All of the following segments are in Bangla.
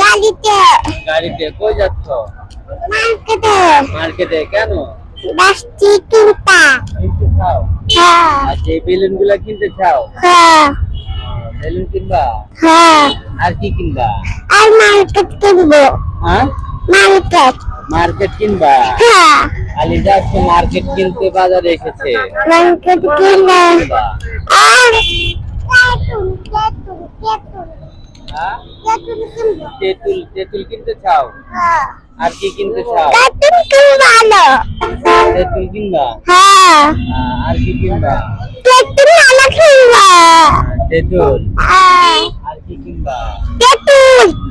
গাড়িতে। গাড়িতে কই যাচ্ছ? মার্কেটে। মার্কেটে কেন? বাসটি কিনতা। কিনতে চাও? হ্যাঁ। আচ্ছা এই বেলুন গুলা কিনতে চাও? হ্যাঁ। বেলুন কিনবা? হ্যাঁ। আর কি কিনবা? আর মার্কেট কিনবো। হ্যাঁ মার্কেট। মার্কেট কিনবা? হ্যাঁ। আলিজা আজকে মার্কেট কিনতে বাজারে এসেছে। মার্কেট কিনবে। কিনবা? আর তেঁতুল হ্যাঁ কিনবো। তেঁতুল তেঁতুল কিনতে চাও? হ্যাঁ। আর কি কিনতে চাও? তেঁতুল কিনবো আলো। তেঁতুল কিনবা? হ্যাঁ। আর কি কিনবা? তেঁতুল আলো কিনবো। তেঁতুল হ্যাঁ। আর কি কিনবা?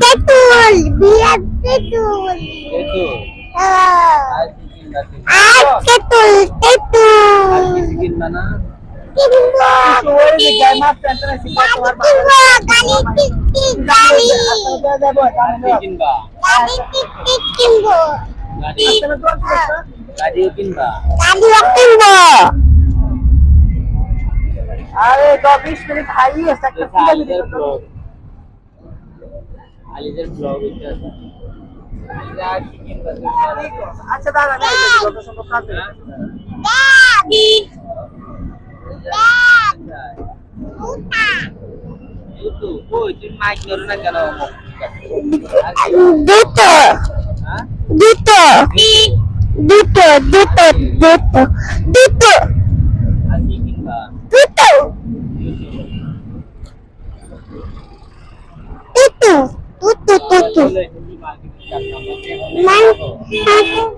তেঁতুল বিয়ার তেঁতুল। তেঁতুল হ্যাঁ। আর কি কিনবা? আর তেঁতুল আর কিছু কিনবা না? কিনবো। গাড়ি কিনবা? কিনবো। গাড়িও কিনবা? গাড়িও কিনবো। আরে 20 মিনিট খাইয়ে একটা আলিজার ব্লগ আলিজার ব্লগ এটা আলিজা আর কি কিনবা? আচ্ছা দাঁড়া না যত সম্ভব কাজ জুতো কই তুমি মাইক ধরো না কেন? দুটো হ্যাঁ দুটো দুটো দুটো দুটো দুটো আর কি কিনবা? দুটো দুটো দুটো দুটো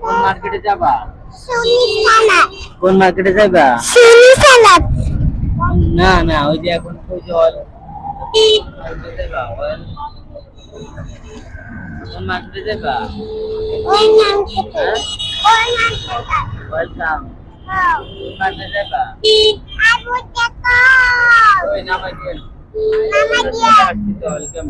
কোন মার্কেটে যাবা? সুনি সালাদ কোন মার্কেটে যাবা? সুনি সালাদ না না ওই যে এখন ওই যে অয়েল মার্কেটে যাবা অয়েল কোন মার্কেটে যাবা? ওই নাম খেতে ওই নাম খেতে ওয়েলকাম কোন মার্কেটে যাবা? আবু দেখো ওই নামাই দিন নামা দিয়া ওয়েলকাম